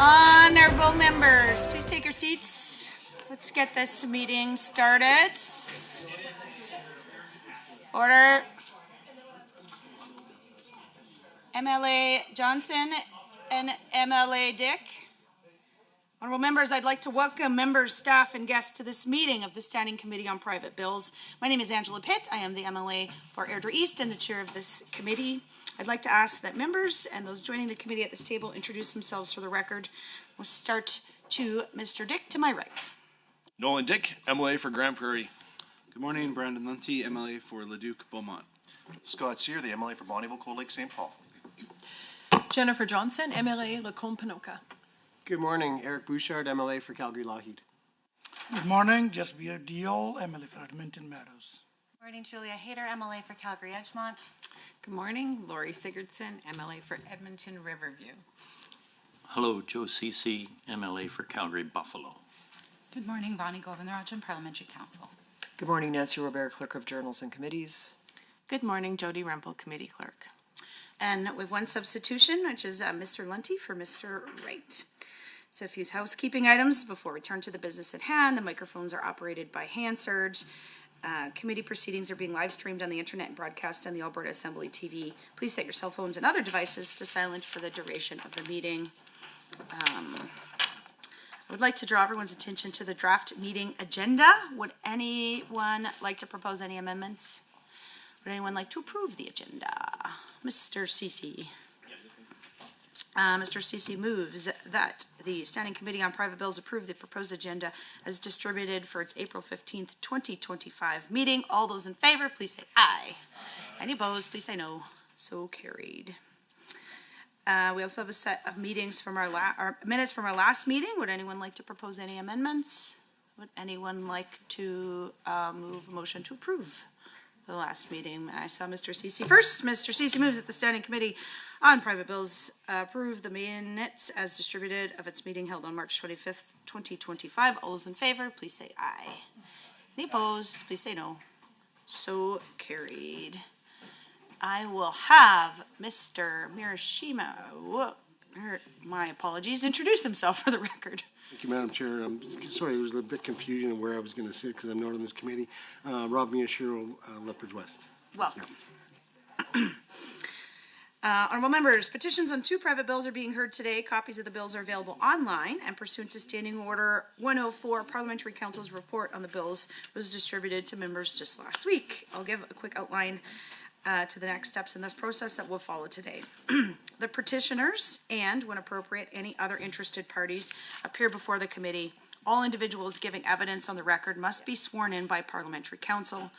Honorable members, please take your seats. Let's get this meeting started. Order. MLA Johnson and MLA Dick. Honorable members, I'd like to welcome members, staff, and guests to this meeting of the Standing Committee on Private Bills. My name is Angela Pitt. I am the MLA for Airdrie East and the chair of this committee. I'd like to ask that members and those joining the committee at this table introduce themselves for the record. We'll start to Mr. Dick to my right. Nolan Dick, MLA for Grand Prairie. Good morning, Brandon Lunty, MLA for Leduc Beaumont. Scott Sear, the MLA for Bonnyville, Cold Lake, St. Paul. Jennifer Johnson, MLA Lacombe-Panoka. Good morning, Eric Bouchard, MLA for Calgary Lougheed. Good morning, Jasbir Diol, MLA for Edmonton Meadows. Good morning, Julia Hayter, MLA for Calgary Edgemont. Good morning, Lori Sigurdson, MLA for Edmonton Riverview. Hello, Joe Cece, MLA for Calgary Buffalo. Good morning, Bonnie Govindarajan, Parliamentary Council. Good morning, Nancy Robert, Clerk of Journals and Committees. Good morning, Jody Rempel, Committee Clerk. And with one substitution, which is Mr. Lunty for Mr. Wright. So a few housekeeping items before we turn to the business at hand. The microphones are operated by Hansard. Committee proceedings are being live streamed on the internet and broadcast on the Alberta Assembly TV. Please set your cell phones and other devices to silent for the duration of the meeting. I would like to draw everyone's attention to the draft meeting agenda. Would anyone like to propose any amendments? Would anyone like to approve the agenda? Mr. Cece. Mr. Cece moves that the Standing Committee on Private Bills approve the proposed agenda as distributed for its April 15th, 2025 meeting. All those in favor, please say aye. Any opposed, please say no. So carried. We also have a set of meetings from our minutes from our last meeting. Would anyone like to propose any amendments? Would anyone like to move a motion to approve the last meeting? I saw Mr. Cece first. Mr. Cece moves that the Standing Committee on Private Bills approve the minutes as distributed of its meeting held on March 25th, 2025. All those in favor, please say aye. Any opposed, please say no. So carried. I will have Mr. Mirashima, my apologies, introduce himself for the record. Thank you, Madam Chair. I'm sorry, there was a bit confusion on where I was going to sit because I'm not on this committee. Rob Miyashiro, Lethbridge West. Welcome. Honorable members, petitions on 2 private bills are being heard today. Copies of the bills are available online, and pursuant to Standing Order 104, Parliamentary Council's report on the bills was distributed to members just last week. I'll give a quick outline to the next steps in this process that will follow today. The petitioners and, when appropriate, any other interested parties appear before the committee. All individuals giving evidence on the record must be sworn in by Parliamentary Council.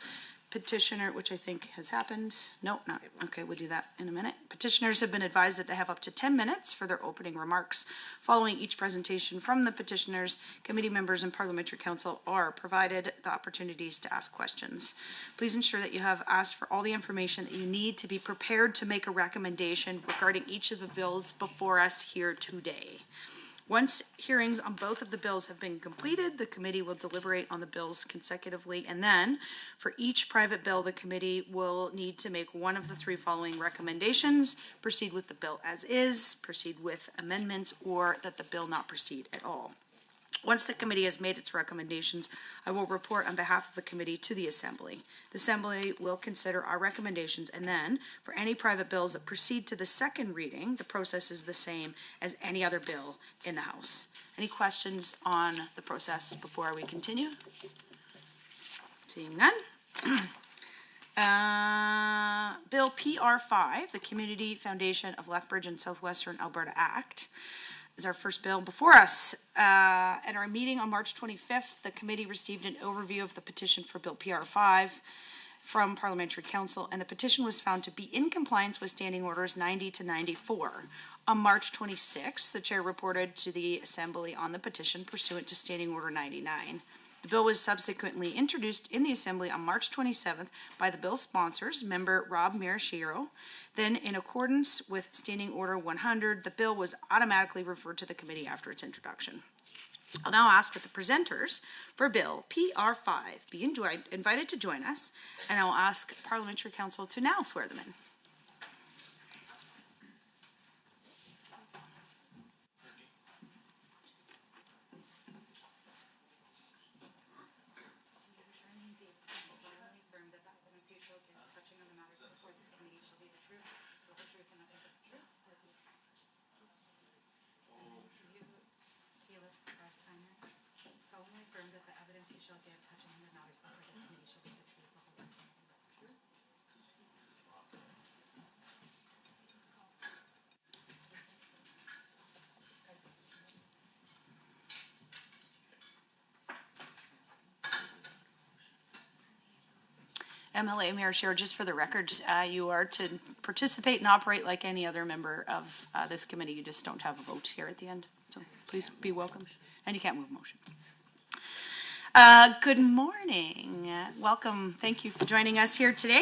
petitioner, which I think has happened. Nope, not, okay, we'll do that in a minute. Petitioners have been advised that they have up to 10 minutes for their opening remarks. Following each presentation from the petitioners, committee members and parliamentary council are provided the opportunities to ask questions. Please ensure that you have asked for all the information that you need to be prepared to make a recommendation regarding each of the bills before us here today. Once hearings on both of the bills have been completed, the committee will deliberate on the bills consecutively, and then for each private bill, the committee will need to make one of the three following recommendations: proceed with the bill as is, proceed with amendments, or that the bill not proceed at all. Once the committee has made its recommendations, I will report on behalf of the committee to the Assembly. The Assembly will consider our recommendations, and then, for any private bills that proceed to the second reading, the process is the same as any other bill in the House. Any questions on the process before we continue? Seeing none. Bill PR5, the Community Foundation of Lethbridge and Southwestern Alberta Act, is our first bill before us. At our meeting on March 25th, the committee received an overview of the petition for Bill PR5 from Parliamentary Council, and the petition was found to be in compliance with Standing Orders 90 to 94. On March 26th, the chair reported to the Assembly on the petition pursuant to Standing Order 99. The bill was subsequently introduced in the Assembly on March 27th by the bill's sponsors, member Rob Miyashiro. Then, in accordance with Standing Order 100, the bill was automatically referred to the committee after its introduction. I'll now ask that the presenters for Bill PR5 be invited to join us, and I'll ask Parliamentary Council to now swear them in. Solemnly affirm that the evidence you shall give touching the matters before this committee shall be the truth, the whole truth, and nothing but the truth. MLA Miyashiro, just for the record, you are to participate and operate like any other member of this committee. You just don't have a vote here at the end. So please be welcome. And you can't move motions. Good morning. Welcome. Thank you for joining us here today.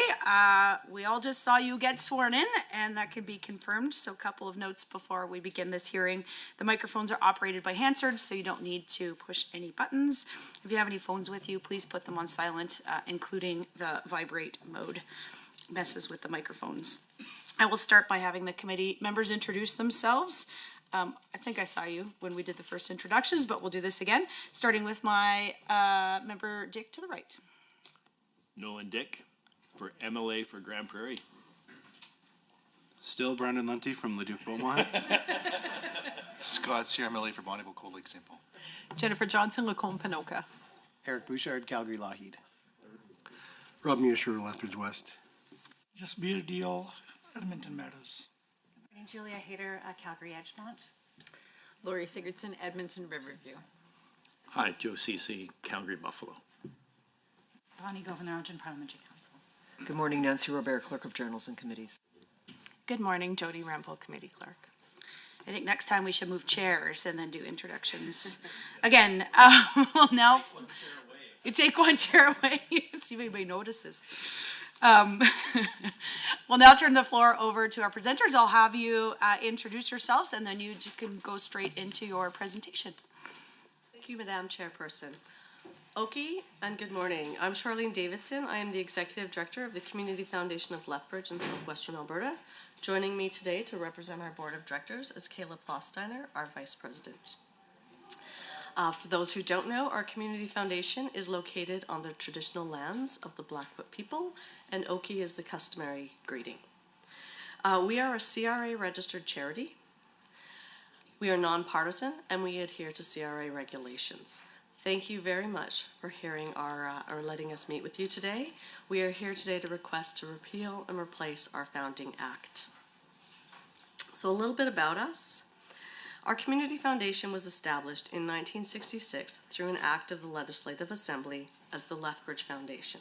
We all just saw you get sworn in, and that can be confirmed. So a couple of notes before we begin this hearing. The microphones are operated by Hansard, so you don't need to push any buttons. If you have any phones with you, please put them on silent, including the vibrate mode. Messes with the microphones. I will start by having the committee members introduce themselves. I think I saw you when we did the first introductions, but we'll do this again, starting with my member Dick to the right. Nolan Dick for MLA for Grand Prairie. Still Brandon Lunty from Leduc Beaumont. Scott Sear, MLA for Bonnyville, Cold Lake, St. Paul. Jennifer Johnson, Lacombe, Pinoka. Eric Bouchard, Calgary, Lougheed. Rob Miyashiro, Lethbridge West. Jasbir Diol, Edmonton Meadows. Julia Hayter, Calgary Edgemont. Lori Sigurdson, Edmonton Riverview. Hi, Joe CC, Calgary Buffalo. Bonnie Governor-Argent, Parliamentary Council. Good morning, Nancy Robert, Clerk of Journals and Committees. Good morning, Jody Rempel, Committee Clerk. I think next time we should move chairs and then do introductions. Again, we'll now you take one chair away. See if anybody notices. We'll now turn the floor over to our presenters. I'll have you introduce yourselves, and then you can go straight into your presentation. Thank you, Madam Chairperson. Oki, and good morning. I'm Charlene Davidson. I am the Executive Director of the Community Foundation of Lethbridge in Southwestern Alberta. Joining me today to represent our Board of Directors is Kayla Plostiner, our Vice President. For those who don't know, our Community Foundation is located on the traditional lands of the Blackfoot people, and Oki is the customary greeting. We are a CRA registered charity. We are nonpartisan, and we adhere to CRA regulations. Thank you very much for hearing or letting us meet with you today. We are here today to request to repeal and replace our founding act. So a little bit about us. Our Community Foundation was established in 1966 through an act of the Legislative Assembly as the Lethbridge Foundation.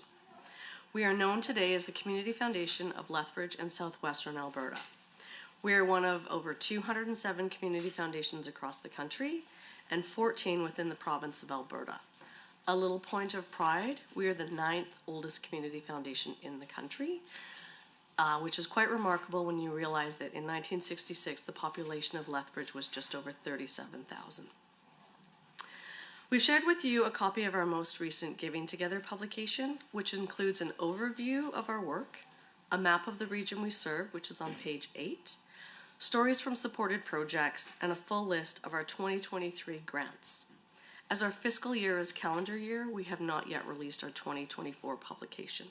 We are known today as the Community Foundation of Lethbridge and Southwestern Alberta. We are one of over 207 community foundations across the country and 14 within the province of Alberta. A little point of pride, we are the 9th oldest community foundation in the country, which is quite remarkable when you realize that in 1966, the population of Lethbridge was just over 37,000. We've shared with you a copy of our most recent Giving Together publication, which includes an overview of our work, a map of the region we serve, which is on page 8, stories from supported projects, and a full list of our 2023 grants. As our fiscal year is calendar year, we have not yet released our 2024 publication.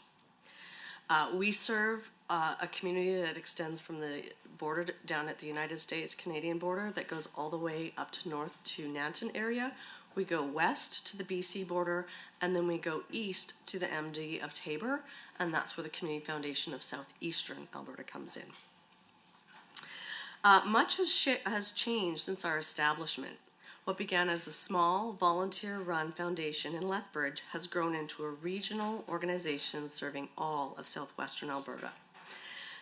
We serve a community that extends from the border down at the United States-Canadian border that goes all the way up to north to Nanton area. We go west to the BC border, and then we go east to the MD of Tabor, and that's where the Community Foundation of Southeastern Alberta comes in. Much has changed since our establishment. What began as a small, volunteer-run foundation in Lethbridge has grown into a regional organization serving all of southwestern Alberta.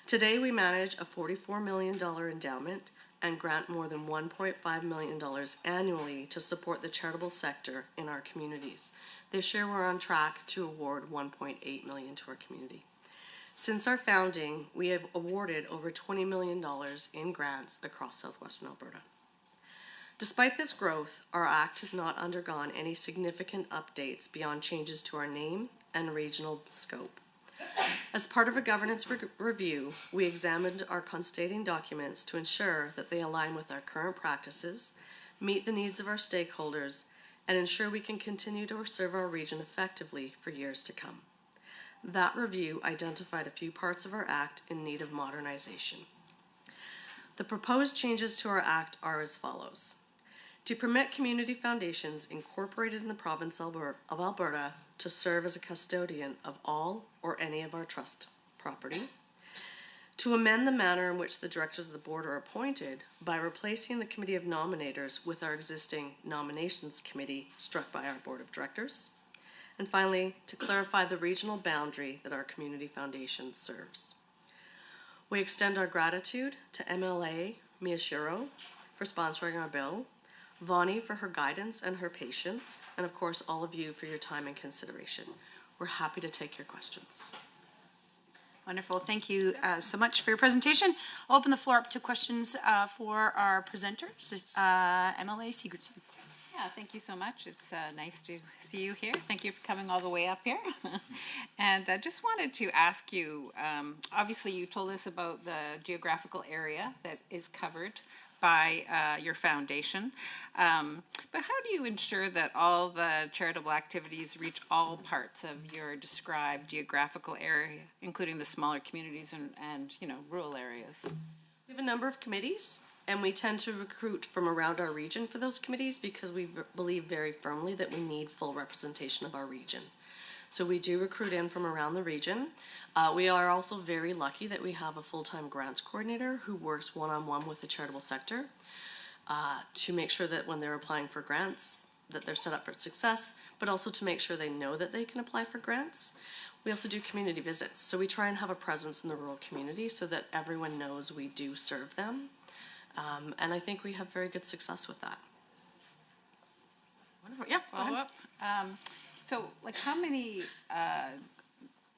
Today, we manage a $44 million endowment and grant more than $1.5 million annually to support the charitable sector in our communities. This year, we're on track to award $1.8 million to our community. Since our founding, we have awarded over $20 million in grants across southwestern Alberta. Despite this growth, our Act has not undergone any significant updates beyond changes to our name and regional scope. As part of a governance review, we examined our constating documents to ensure that they align with our current practices, meet the needs of our stakeholders, and ensure we can continue to serve our region effectively for years to come. That review identified a few parts of our Act in need of modernization. The proposed changes to our Act are as follows. To permit community foundations incorporated in the province of Alberta to serve as a custodian of all or any of our trust property. To amend the manner in which the directors of the board are appointed by replacing the committee of nominators with our existing nominations committee struck by our board of directors. And finally, to clarify the regional boundary that our community foundation serves. We extend our gratitude to MLA Miyashiro for sponsoring our bill, Vani for her guidance and her patience, and of course all of you for your time and consideration. We're happy to take your questions. Wonderful. Thank you so much for your presentation. I'll open the floor up to questions for our presenters. MLA Sigurdsson. Yeah, thank you so much. It's nice to see you here. Thank you for coming all the way up here. And I just wanted to ask you, obviously you told us about the geographical area that is covered by your foundation. But how do you ensure that all the charitable activities reach all parts of your described geographical area, including the smaller communities and rural areas? We have a number of committees, and we tend to recruit from around our region for those committees because we believe very firmly that we need full representation of our region. So we do recruit in from around the region. We are also very lucky that we have a full-time grants coordinator who works one-on-one with the charitable sector to make sure that when they're applying for grants, that they're set up for success, but also to make sure they know that they can apply for grants. We also do community visits. So we try and have a presence in the rural community so that everyone knows we do serve them. And I think we have very good success with that. Wonderful. Yeah, go ahead. Follow up. So, like, how many,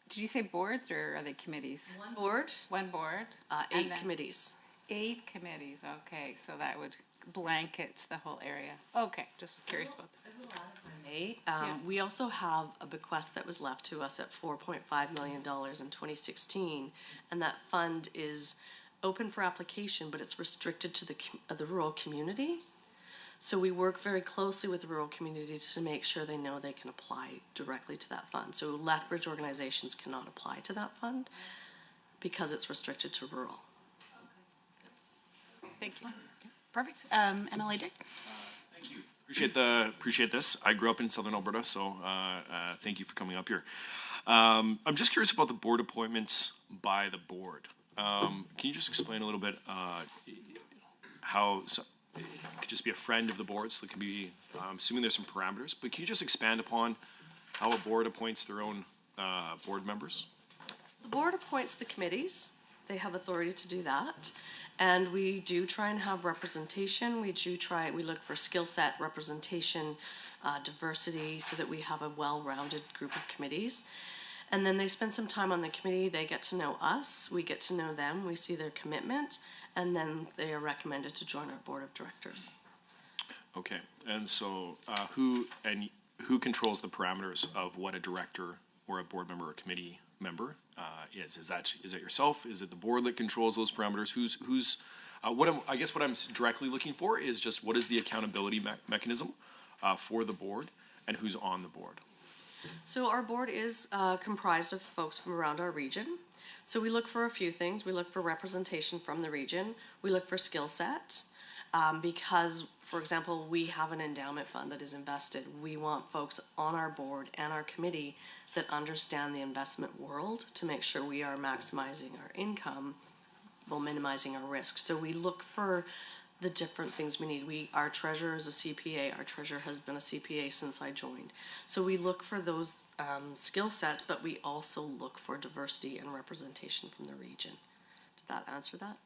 did you say boards or are they committees? One board. One board? 8 committees. 8 committees, okay. So that would blanket the whole area. Okay, just curious about that. We also have a bequest that was left to us at $4.5 million in 2016, and that fund is open for application, but it's restricted to the rural community. So we work very closely with the rural communities to make sure they know they can apply directly to that fund. So Lethbridge organizations cannot apply to that fund because it's restricted to rural. Thank you. Perfect. MLA Dick. Thank you. Appreciate this. I grew up in Southern Alberta, so thank you for coming up here. I'm just curious about the board appointments by the board. Can you just explain a little bit how it could just be a friend of the board, so it can be, I'm assuming there's some parameters, but can you just expand upon how a board appoints their own board members? The board appoints the committees. They have authority to do that. And we do try and have representation. We look for skill set representation, diversity, so that we have a well-rounded group of committees. And then they spend some time on the committee. They get to know us. We get to know them. We see their commitment. And then they are recommended to join our board of directors. Okay, and so who controls the parameters of what a director or a board member or committee member is? Is that yourself? Is it the board that controls those parameters? I guess what I'm directly looking for is just what is the accountability mechanism for the board and who's on the board? So our board is comprised of folks from around our region. So we look for a few things. We look for representation from the region. We look for skill set. Because, for example, we have an endowment fund that is invested. We want folks on our board and our committee that understand the investment world to make sure we are maximizing our income while minimizing our risk. So we look for the different things we need. Our treasurer is a CPA. Our treasurer has been a CPA since I joined. So we look for those skill sets, but we also look for diversity and representation from the region. Did that answer that?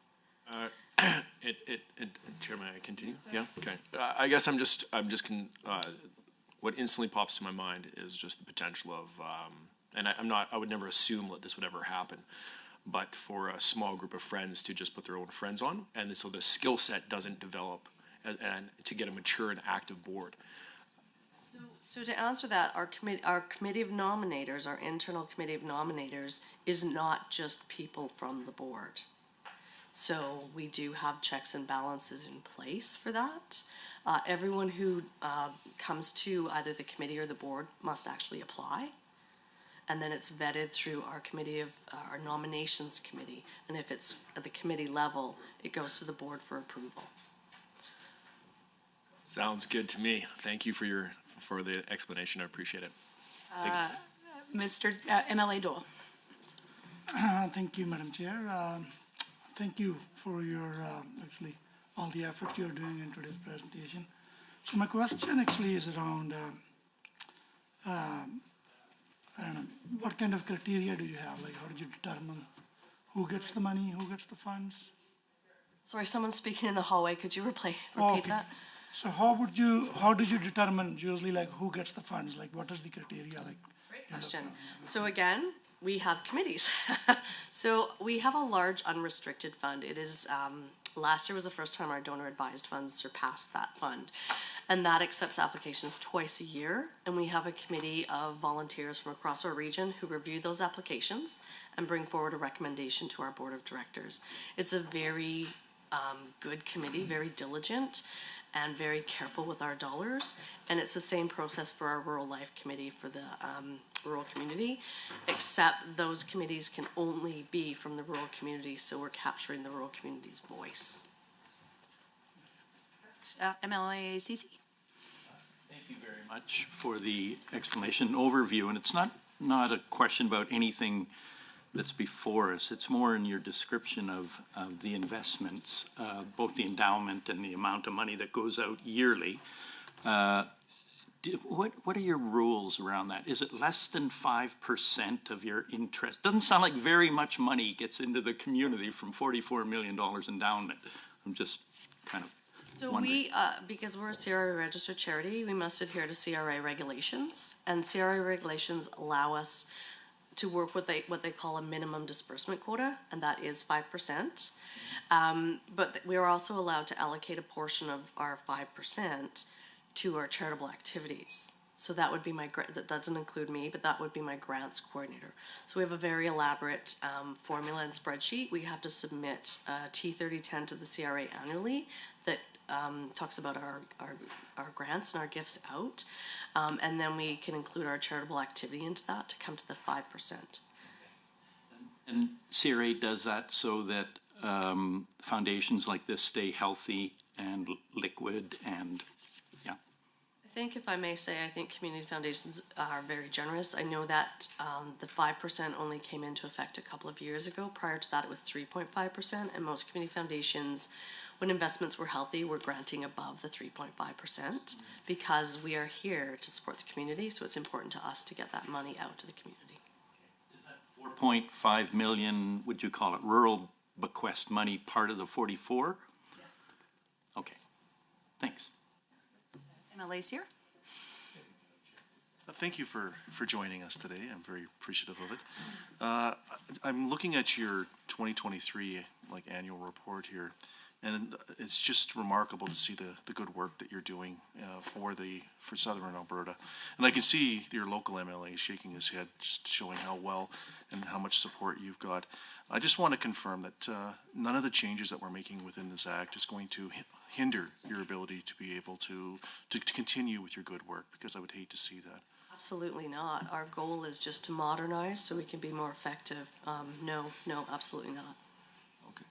Chairman, I continue? Yeah, okay. I guess what instantly pops to my mind is just the potential of, and I would never assume that this would ever happen, but for a small group of friends to just put their own friends on, and so the skill set doesn't develop, and to get a mature and active board. So to answer that, our committee of nominators, our internal committee of nominators, is not just people from the board. So we do have checks and balances in place for that. Everyone who comes to either the committee or the board must actually apply. And then it's vetted through our nominations committee. And if it's at the committee level, it goes to the board for approval. Sounds good to me. Thank you for the explanation. I appreciate it. Mr. MLA Dole. Thank you, Madam Chair. Thank you for your, actually, all the effort you're doing in today's presentation. So my question actually is around, I don't know, what kind of criteria do you have? Like, how did you determine who gets the money, who gets the funds? Sorry, someone's speaking in the hallway. Could you repeat that? So how did you determine usually like who gets the funds? Like, what is the criteria like? Great question. So again, we have committees. So we have a large unrestricted fund. It is, last year was the first time our donor advised funds surpassed that fund. And that accepts applications twice a year. And we have a committee of volunteers from across our region who review those applications and bring forward a recommendation to our board of directors. It's a very good committee, very diligent, and very careful with our dollars. And it's the same process for our Rural Life Committee for the rural community, except those committees can only be from the rural community, so we're capturing the rural community's voice. MLA CC. Thank you very much for the explanation and overview. And it's not a question about anything that's before us. It's more in your description of the investments, both the endowment and the amount of money that goes out yearly. What are your rules around that? Is it less than 5% of your interest? Doesn't sound like very much money gets into the community from $44 million endowment. I'm just kind of wondering. We, because we're a CRA registered charity, we must adhere to CRA regulations. And CRA regulations allow us to work with what they call a minimum disbursement quota, and that is 5%. But we are also allowed to allocate a portion of our 5% to our charitable activities. So that would be that doesn't include me, but that would be my grants coordinator. So we have a very elaborate formula and spreadsheet. We have to submit T3010 to the CRA annually that talks about our grants and our gifts out. And then we can include our charitable activity into that to come to the 5%. And CRA does that so that foundations like this stay healthy and liquid and I think, if I may say, I think community foundations are very generous. I know that the 5% only came into effect a couple of years ago. Prior to that, it was 3.5%, and most community foundations, when investments were healthy, were granting above the 3.5% because we are here to support the community, so it's important to us to get that money out to the community. 4.5 million, would you call it rural bequest money, part of the 44? Yes. Okay, thanks. MLA's here. Thank you for joining us today. I'm very appreciative of it. I'm looking at your 2023 annual report here, and it's just remarkable to see the good work that you're doing for Southern Alberta. And I can see your local MLA shaking his head, just showing how well and how much support you've got. I just want to confirm that none of the changes that we're making within this act is going to hinder your ability to be able to continue with your good work, because I would hate to see that. Absolutely not. Our goal is just to modernize so we can be more effective. No, absolutely not. Okay.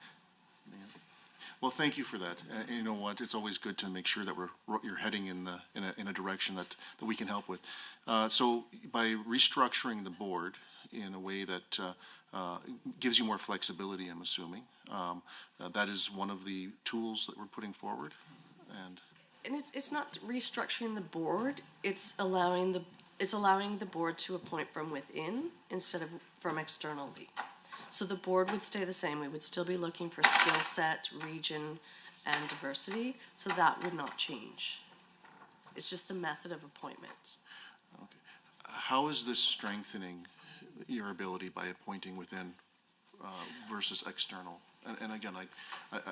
Yeah. Well, thank you for that. You know what? It's always good to make sure that you're heading in a direction that we can help with. So by restructuring the board in a way that gives you more flexibility, I'm assuming, that is one of the tools that we're putting forward. And it's not restructuring the board. It's allowing the board to appoint from within instead of from externally. So the board would stay the same. We would still be looking for skill set, region, and diversity. So that would not change. It's just the method of appointment. okay. How is this strengthening your ability by appointing within versus external? And again,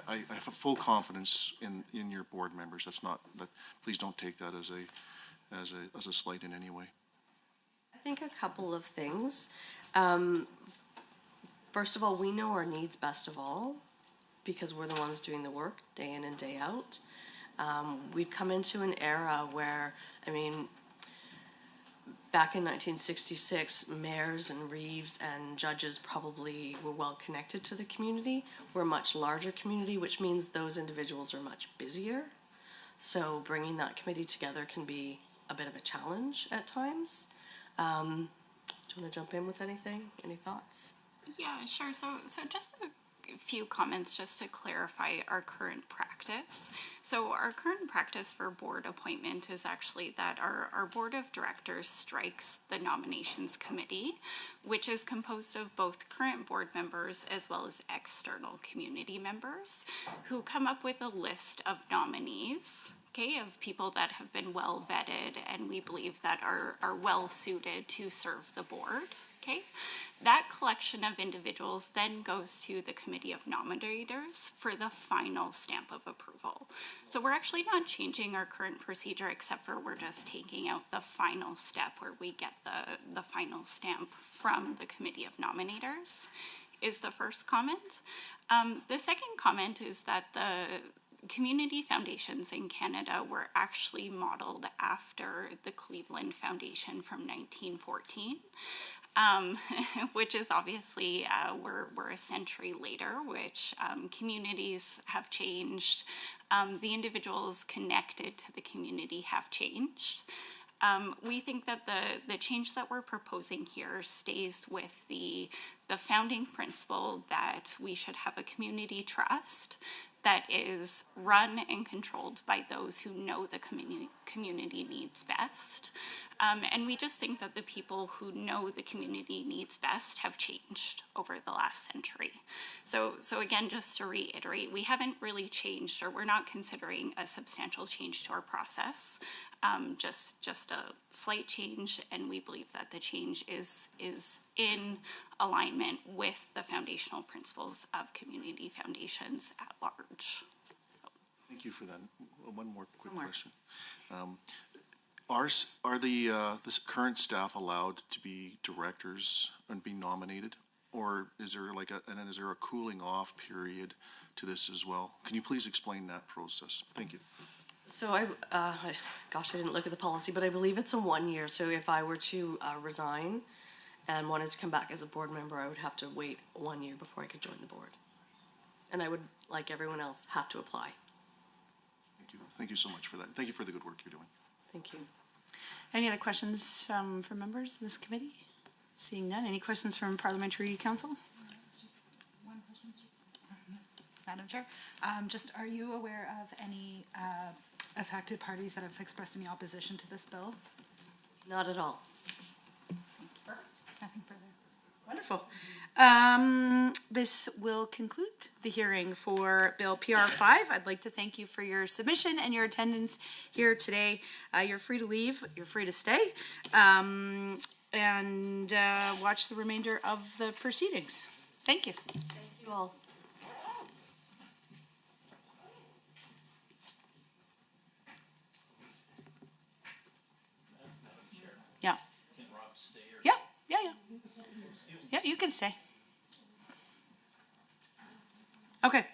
I have a full confidence in your board members. Please don't take that as a slight in any way. I think a couple of things. First of all, we know our needs best of all because we're the ones doing the work day in and day out. We've come into an era where, back in 1966, mayors and reeves and judges probably were well connected to the community. We're a much larger community, which means those individuals are much busier. So bringing that committee together can be a bit of a challenge at times. Do you want to jump in with anything? Any thoughts? Yeah, sure. So just a few comments just to clarify our current practice. So our current practice for board appointment is actually that our board of directors strikes the nominations committee, which is composed of both current board members as well as external community members who come up with a list of nominees, of people that have been well vetted and we believe that are well suited to serve the board. That collection of individuals then goes to the committee of nominators for the final stamp of approval. So we're actually not changing our current procedure, except for we're just taking out the final step where we get the final stamp from the committee of nominators, is the first comment. The second comment is that the community foundations in Canada were actually modeled after the Cleveland Foundation from 1914, which is obviously, we're a century later, which communities have changed. The individuals connected to the community have changed. We think that the change that we're proposing here stays with the founding principle that we should have a community trust that is run and controlled by those who know the community needs best. And we just think that the people who know the community needs best have changed over the last century. So again, just to reiterate, we haven't really changed, or we're not considering a substantial change to our process, just a slight change, and we believe that the change is in alignment with the foundational principles of community foundations at large. Thank you for that. One more quick question. Are the this current staff allowed to be directors and be nominated, or is there is there a cooling off period to this as well? Can you please explain that process? Thank you. So gosh, I didn't look at the policy, but I believe it's a 1 year. So if I were to resign and wanted to come back as a board member, I would have to wait 1 year before I could join the board. And I would, like everyone else, have to apply. Thank you. Thank you so much for that. Thank you for the good work you're doing. Thank you. Any other questions from members of this committee? Seeing none, any questions from Parliamentary Council? Just one question, Madam Chair. Just, are you aware of any affected parties that have expressed any opposition to this bill? Not at all. Nothing further. Wonderful. This will conclude the hearing for Bill PR5. I'd like to thank you for your submission and your attendance here today. You're free to leave, you're free to stay, and watch the remainder of the proceedings. Thank you. Thank you all. Yeah. Yeah. Yeah, you can stay. Okay.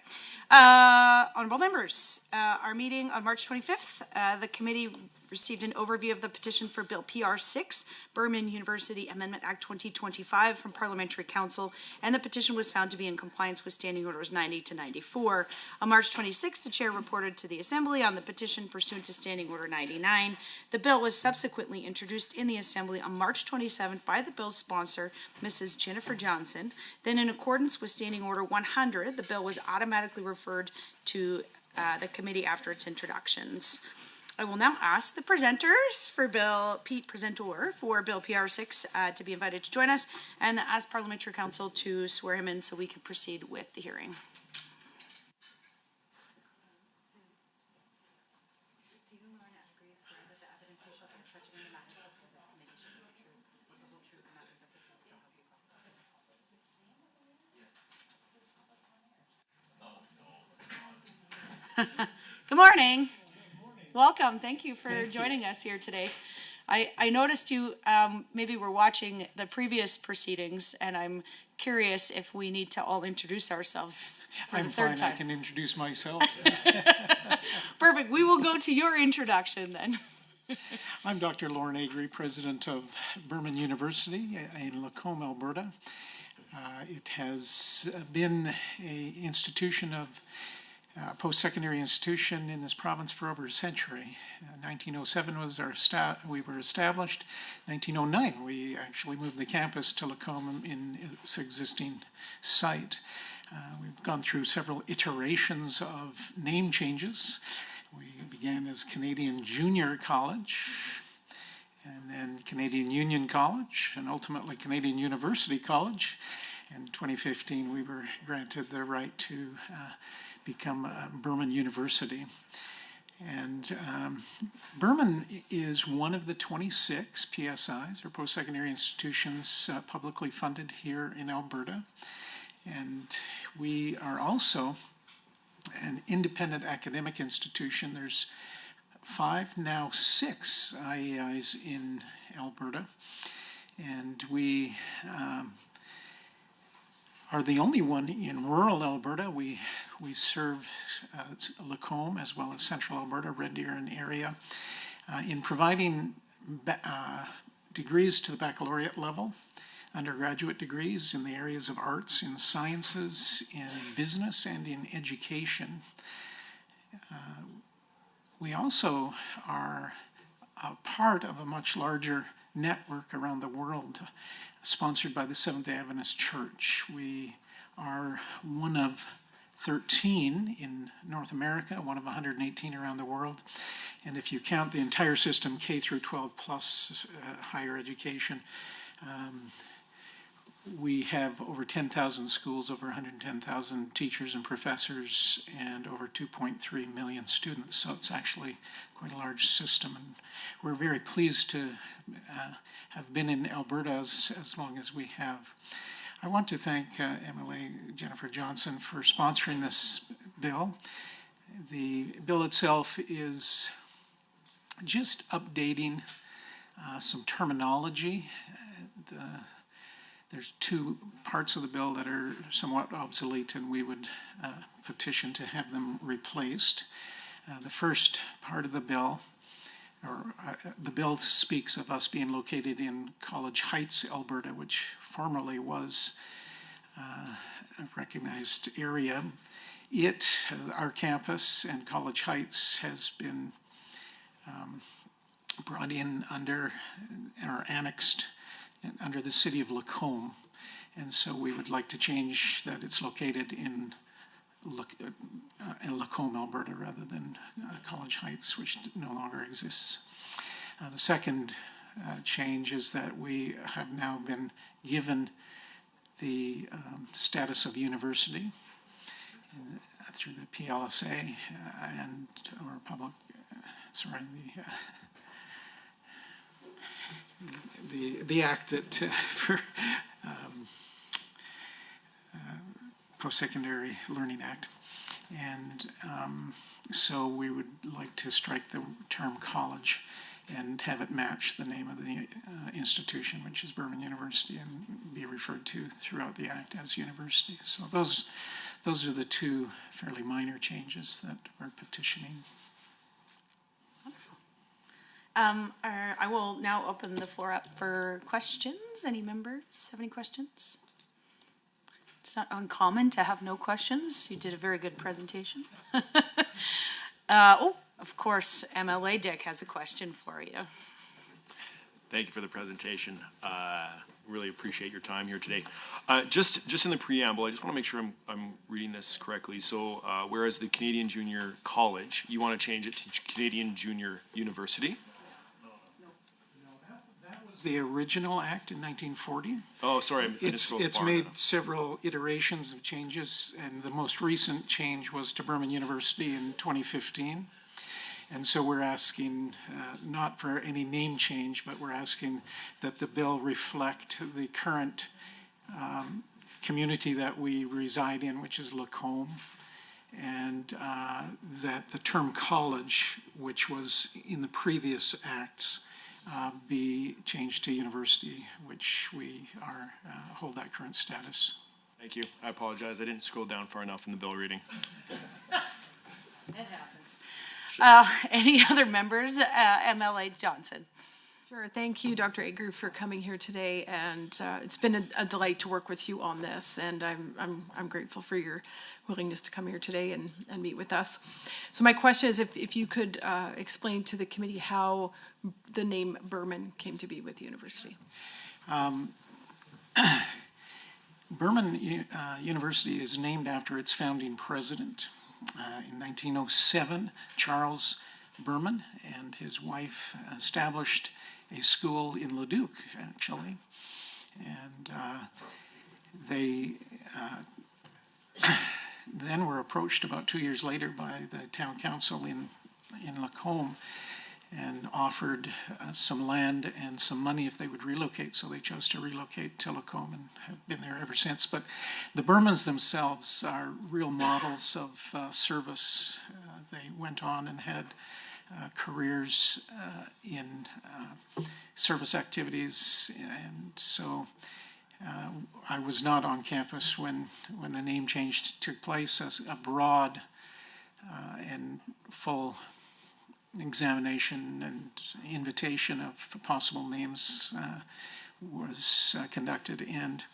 Honorable members, our meeting on March 25th, the committee received an overview of the petition for Bill PR6, Berman University Amendment Act 2025 from Parliamentary Council, and the petition was found to be in compliance with Standing Orders 90 to 94. On March 26th, the chair reported to the Assembly on the petition pursuant to Standing Order 99. The bill was subsequently introduced in the Assembly on March 27th by the bill's sponsor, Mrs. Jennifer Johnson. Then, in accordance with Standing Order 100, the bill was automatically referred to the committee after its introductions. I will now ask the presenters for Bill PR6 to be invited to join us, and ask Parliamentary Council to swear him in so we can proceed with the hearing. Good morning. Welcome. Thank you for joining us here today. I noticed you maybe were watching the previous proceedings, and I'm curious if we need to all introduce ourselves for the third time. I can introduce myself. Perfect. We will go to your introduction then. I'm Dr. Lauren Agri, president of Berman University in Lacombe, Alberta. It has been an institution of post-secondary institution in this province for over a century. 1907 was we were established. 1909, we actually moved the campus to Lacombe in its existing site. We've gone through several iterations of name changes. We began as Canadian Junior College, and then Canadian Union College, and ultimately Canadian University College. In 2015, we were granted the right to become Berman University. And Berman is one of the 26 PSIs, or post-secondary institutions, publicly funded here in Alberta. And we are also an independent academic institution. There's 5, now 6 IAIs in Alberta. And we are the only one in rural Alberta. We serve Lacombe as well as central Alberta, Red Deer and area, in providing degrees to the baccalaureate level, undergraduate degrees in the areas of arts, in sciences, in business, and in education. We also are a part of a much larger network around the world, sponsored by the Seventh-day Adventist Church. We are one of 13 in North America, one of 118 around the world. And if you count the entire system, K through 12 plus higher education, we have over 10,000 schools, over 110,000 teachers and professors, and over 2.3 million students. So it's actually quite a large system. And we're very pleased to have been in Alberta as long as we have. I want to thank MLA Jennifer Johnson for sponsoring this bill. The bill itself is just updating some terminology. There's 2 parts of the bill that are somewhat obsolete, and we would petition to have them replaced. The first part of the bill, the bill speaks of us being located in College Heights, Alberta, which formerly was a recognized area. Our campus and College Heights has been brought in under, or annexed under the city of Lacombe, and so we would like to change that it's located in Lacombe, Alberta, rather than College Heights, which no longer exists. The second change is that we have now been given the status of university through the PLSA and or public, the act that for Post-Secondary Learning Act. And so we would like to strike the term college and have it match the name of the institution, which is Burman University, and be referred to throughout the act as university. So those are the two fairly minor changes that we're petitioning. I will now open the floor up for questions. Any members have any questions? It's not uncommon to have no questions. You did a very good presentation. Of course, MLA Dick has a question for you. Thank you for the presentation. Really appreciate your time here today. Just in the preamble, I just want to make sure I'm reading this correctly. So whereas the Canadian Junior College, you want to change it to Canadian Junior University? The original act in 1940. Oh, sorry, it's made several iterations of changes, and the most recent change was to Burman University in 2015. And so we're asking not for any name change, but we're asking that the bill reflect the current community that we reside in, which is Lacombe, and that the term college, which was in the previous acts, be changed to university, which we are hold that current status. Thank you. I apologize. I didn't scroll down far enough in the bill reading. It happens. Any other members? MLA Johnson. Sure. Thank you, Dr. Agri, for coming here today, and it's been a delight to work with you on this, and I'm grateful for your willingness to come here today and meet with us. So my question is, if you could explain to the committee how the name Burman came to be with the university. Burman University is named after its founding president. In 1907, Charles Burman and his wife established a school in Leduc, actually, and they then were approached about 2 years later by the town council in Lacombe and offered some land and some money if they would relocate, so they chose to relocate to Lacombe and have been there ever since. But the Burmans themselves are real models of service. They went on and had careers in service activities, and so I was not on campus when the name change took place. As a broad and full examination and invitation of possible names was conducted, and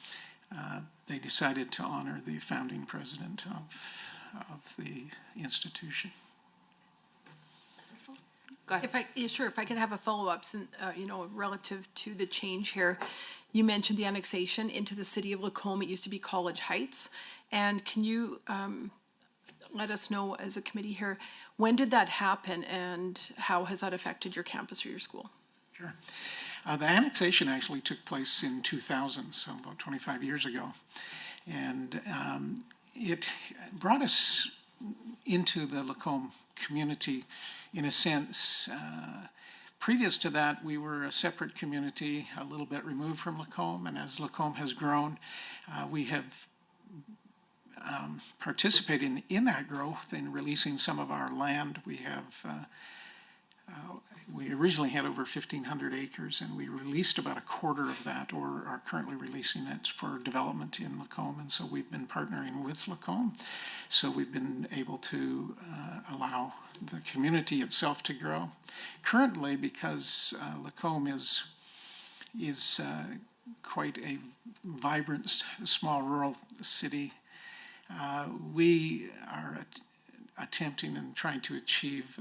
they decided to honor the founding president of the institution. If I can have a follow-up, relative to the change here. You mentioned the annexation into the city of Lacombe. It used to be College Heights. And can you let us know as a committee here, when did that happen and how has that affected your campus or your school? Sure. The annexation actually took place in 2000, so about 25 years ago. And it brought us into the Lacombe community in a sense. Previous to that, we were a separate community, a little bit removed from Lacombe, and as Lacombe has grown, we have participated in that growth in releasing some of our land. We have we originally had over 1,500 acres, and we released about a quarter of that, or are currently releasing it for development in Lacombe. And so we've been partnering with Lacombe. So we've been able to allow the community itself to grow. Currently, because Lacombe is quite a vibrant, small rural city, we are attempting and trying to achieve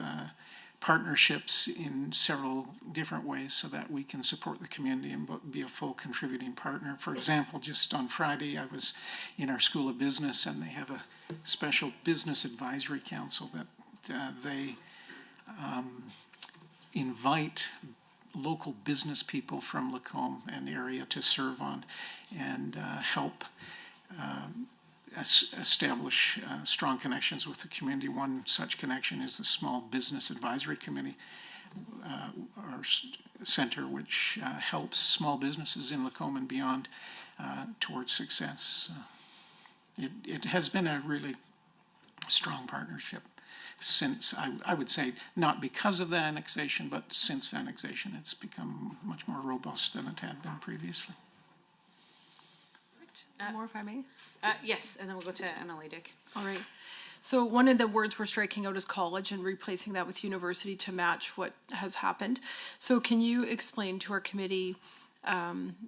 partnerships in several different ways so that we can support the community and be a full contributing partner. For example, just on Friday, I was in our School of Business, and they have a special business advisory council that they invite local business people from Lacombe and area to serve on and help establish strong connections with the community. One such connection is the Small Business Advisory Committee, our center, which helps small businesses in Lacombe and beyond towards success. It has been a really strong partnership since, I would say, not because of the annexation, but since annexation, it's become much more robust than it had been previously. More, if I may? Yes, and then we'll go to MLA Dick. All right. So one of the words we're striking out is college and replacing that with university to match what has happened. So can you explain to our committee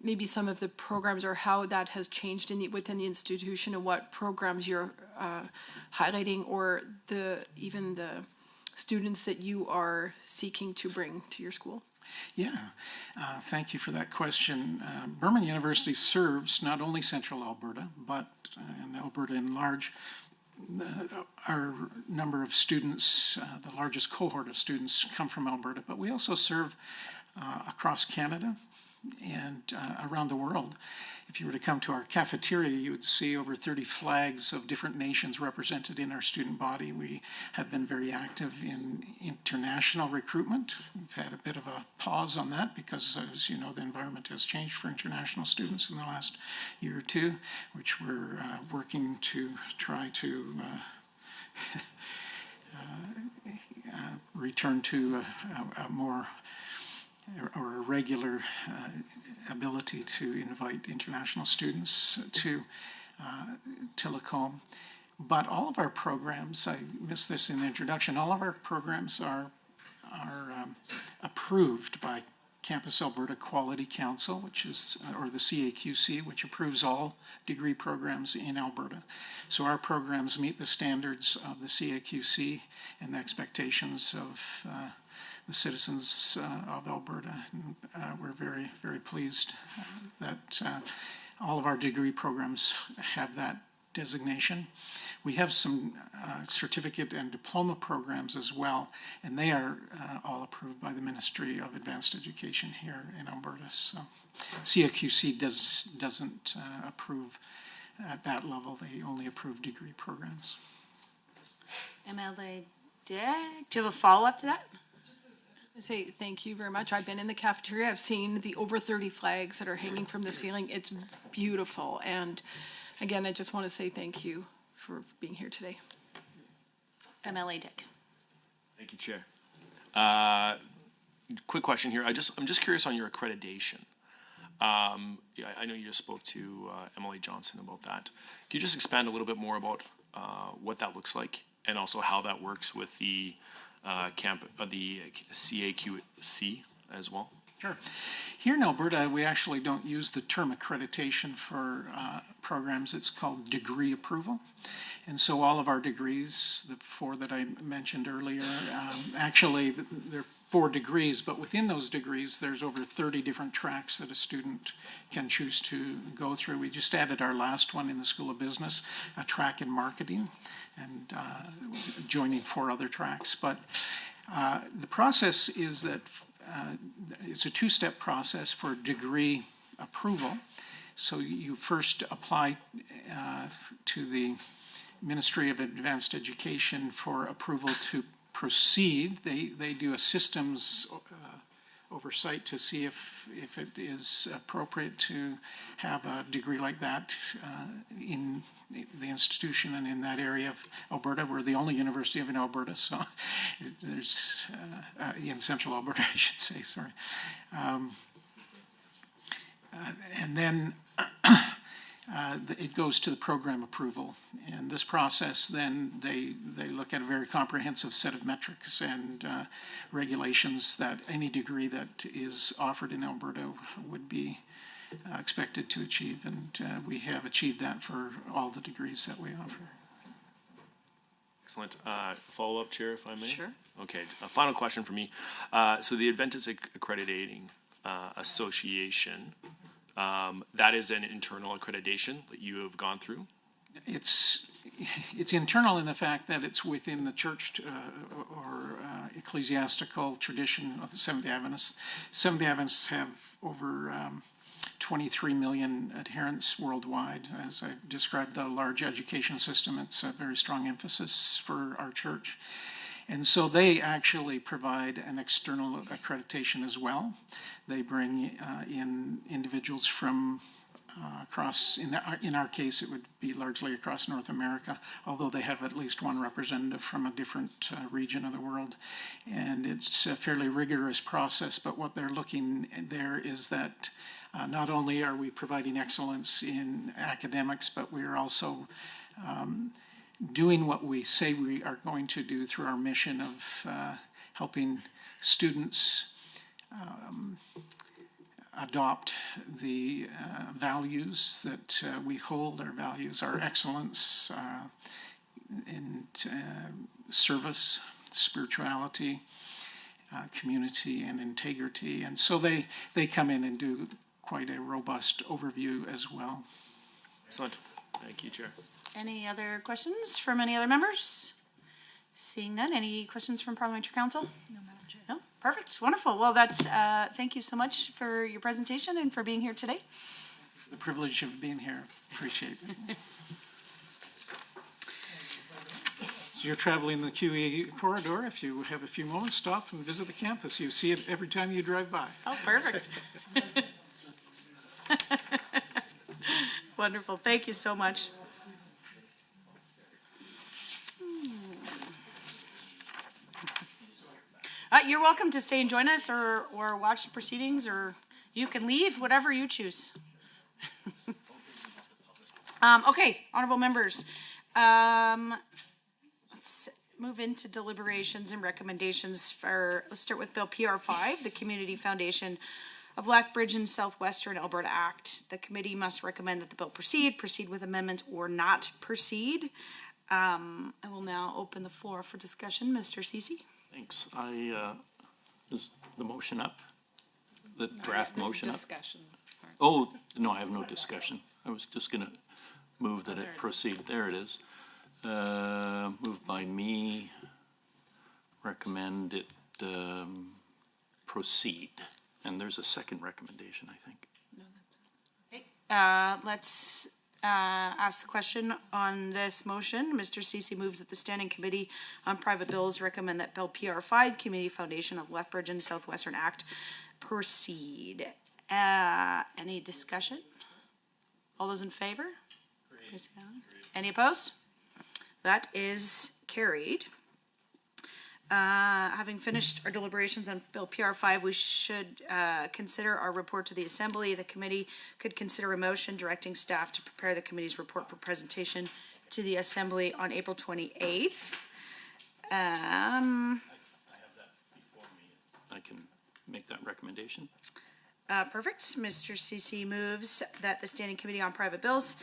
maybe some of the programs or how that has changed within the institution and what programs you're highlighting, or even the students that you are seeking to bring to your school? Yeah, thank you for that question. Burman University serves not only Central Alberta, but and Alberta in large. Our number of students, the largest cohort of students come from Alberta, but we also serve across Canada and around the world. If you were to come to our cafeteria, you would see over 30 flags of different nations represented in our student body. We have been very active in international recruitment. We've had a bit of a pause on that because, as you know, the environment has changed for international students in the last year or two, which we're working to try to return to a more or a regular ability to invite international students to Lacombe. But all of our programs, I missed this in the introduction, all of our programs are approved by Campus Alberta Quality Council, which is, or the CAQC, which approves all degree programs in Alberta. So our programs meet the standards of the CAQC and the expectations of the citizens of Alberta. And, we're very, very pleased that all of our degree programs have that designation. We have some certificate and diploma programs as well, and they are all approved by the Ministry of Advanced Education here in Alberta. So CAQC doesn't approve at that level. They only approve degree programs. MLA Dick, do you have a follow-up to that? I say thank you very much. I've been in the cafeteria. I've seen the over 30 flags that are hanging from the ceiling. It's beautiful. And again, I just want to say thank you for being here today. MLA Dick. Thank you, Chair. Quick question here. I'm just curious on your accreditation. Yeah, I know you just spoke to Emily Johnson about that. Can you just expand a little bit more about what that looks like, and also how that works with the the CAQC as well? Sure. Here in Alberta, we actually don't use the term accreditation for programs. It's called degree approval. And so all of our degrees, the 4 that I mentioned earlier, actually there are 4 degrees, but within those degrees, there's over 30 different tracks that a student can choose to go through. We just added our last one in the School of Business, a track in marketing, and joining 4 other tracks. But the process is that it's a 2-step process for degree approval. So you first apply to the Ministry of Advanced Education for approval to proceed. They do a systems oversight to see if it is appropriate to have a degree like that in the institution and in that area of Alberta. We're the only university in Alberta, so there's in Central Alberta, I should say, sorry. And then it goes to the program approval. And this process, then they look at a very comprehensive set of metrics and regulations that any degree that is offered in Alberta would be expected to achieve. And we have achieved that for all the degrees that we offer. Excellent. Follow-up, Chair, if I may? Sure. Okay, a final question for me. So the Adventist Accrediting Association, that is an internal accreditation that you have gone through? It's internal in the fact that it's within the church, or ecclesiastical tradition of the Seventh-day Adventists. Seventh-day Adventists have over 23 million adherents worldwide. As I described the large education system, it's a very strong emphasis for our church. And so they actually provide an external accreditation as well. They bring in individuals from across, in our case, it would be largely across North America, although they have at least one representative from a different region of the world. And it's a fairly rigorous process, but what they're looking there is that not only are we providing excellence in academics, but we are also doing what we say we are going to do through our mission of helping students adopt the values that we hold. Our values are excellence in service, spirituality, community, and integrity. And so they come in and do quite a robust overview as well. Excellent. Thank you, Chair. Any other questions from any other members? Seeing none, any questions from Parliamentary Council? No, Madam Chair. No? Perfect, wonderful. Well, that's, thank you so much for your presentation and for being here today. The privilege of being here. Appreciate it. So you're traveling the QE corridor. If you have a few moments, stop and visit the campus. You see it every time you drive by. Oh, perfect. Wonderful, thank you so much. You're welcome to stay and join us or watch the proceedings, or you can leave, whatever you choose. Okay, honorable members, let's move into deliberations and recommendations for, let's start with Bill PR 5, the Community Foundation of Lethbridge and Southwestern Alberta Act. The committee must recommend that the bill proceed with amendments, or not proceed. I will now open the floor for discussion. Mr. Ceci? Thanks. Is the motion up? The draft motion up? Discussion. Oh, no, I have no discussion. I was just gonna move that it proceed. There it is. Moved by me, recommend it proceed. And there's a second recommendation, I think. Let's ask the question on this motion. Mr. Ceci moves that the Standing Committee on Private Bills recommend that Bill PR 5, Community Foundation of Lethbridge and Southwestern Act, proceed. Any discussion? All those in favor? Please say aye. Any opposed? That is carried. Having finished our deliberations on Bill PR 5, we should consider our report to the Assembly. The committee could consider a motion directing staff to prepare the committee's report for presentation to the Assembly on April 28th. I have that before me. I can make that recommendation. Perfect. Mr. Ceci moves that the Standing Committee on Private Bills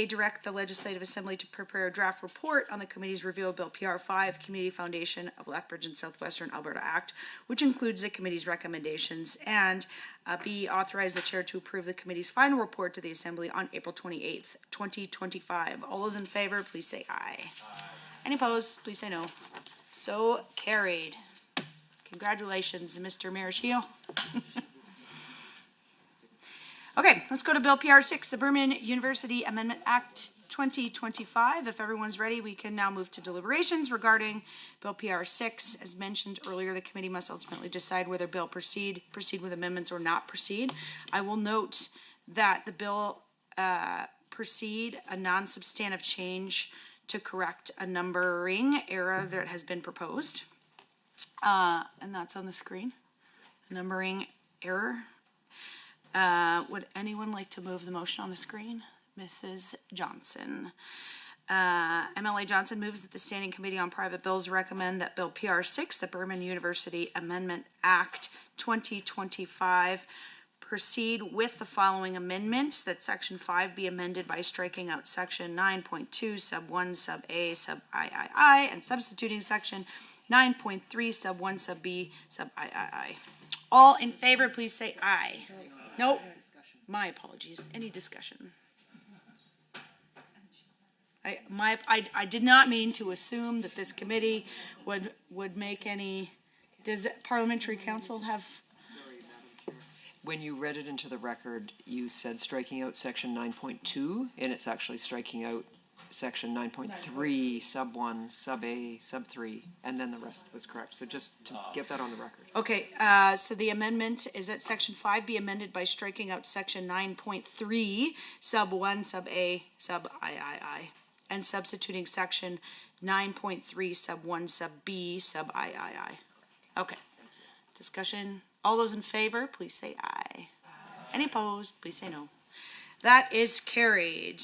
direct the Legislative Assembly to prepare a draft report on the committee's review of Bill PR 5, Community Foundation of Lethbridge and Southwestern Alberta Act, which includes the committee's recommendations, and B, authorize the chair to approve the committee's final report to the Assembly on April 28th, 2025. All those in favor, please say aye. Any opposed, please say no. So carried. Congratulations, Mr. Maraschio. Okay, let's go to Bill PR 6, the Berman University Amendment Act 2025. If everyone's ready, we can now move to deliberations regarding Bill PR 6. As mentioned earlier, the committee must ultimately decide whether bill proceed with amendments, or not proceed. I will note that the bill proceed a non-substantive change to correct a numbering error that has been proposed. And that's on the screen. Numbering error. Would anyone like to move the motion on the screen? Mrs. Johnson. MLA Johnson moves that the Standing Committee on Private Bills recommend that Bill PR 6, the Berman University Amendment Act 2025, proceed with the following amendments: that Section 5 be amended by striking out Section 9.2, Sub 1, Sub A, Sub III, and substituting Section 9.3, Sub 1, Sub B, Sub III. All in favor, please say aye. Nope. My apologies. Any discussion? I did not mean to assume that this committee would make any Does parliamentary council have, When you read it into the record, you said striking out section 9.2, and it's actually striking out section 9.3, sub 1, sub A, sub 3, and then the rest was correct. So just to get that on the record. okay, so the amendment is that section 5 be amended by striking out section 9.3, sub 1, sub A, sub III, and substituting section 9.3, sub 1, sub B, sub III. Okay. Discussion. All those in favor, please say aye. Any opposed, please say no. That is carried.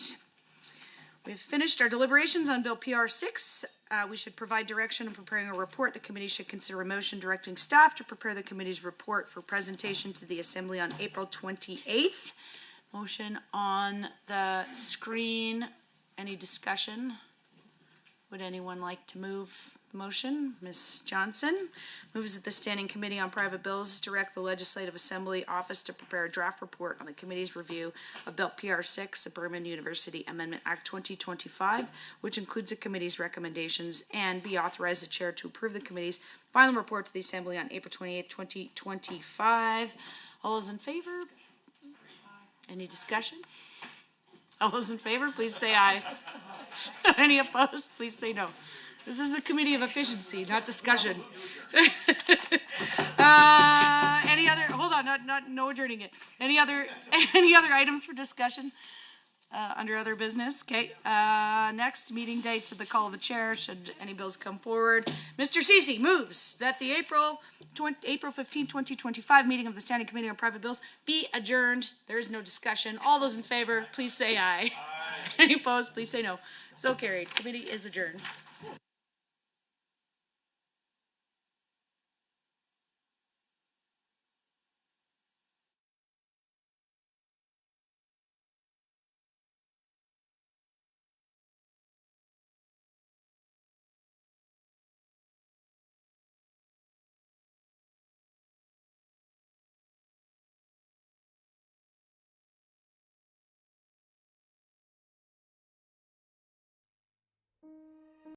We've finished our deliberations on Bill PR 6. We should provide direction in preparing a report. The committee should consider a motion directing staff to prepare the committee's report for presentation to the Assembly on April 28th. Motion on the screen. Any discussion? Would anyone like to move the motion? Ms. Johnson moves that the Standing Committee on Private Bills direct the Legislative Assembly Office to prepare a draft report on the committee's review of Bill PR 6, the Berman University Amendment Act 2025, which includes the committee's recommendations, and be authorized the chair to approve the committee's final report to the Assembly on April 28th, 2025. All those in favor? Any discussion? All those in favor, please say aye. Any opposed, please say no. This is the Committee of Efficiency, not discussion. Any other, hold on, no adjourning it. Any other items for discussion? Under other business, okay. Next, meeting dates at the call of the chair, should any bills come forward. Mr. Ceci moves that the April 15, 2025 meeting of the Standing Committee on Private Bills be adjourned. There is no discussion. All those in favor, please say aye. Any opposed, please say no. So carried. Committee is adjourned.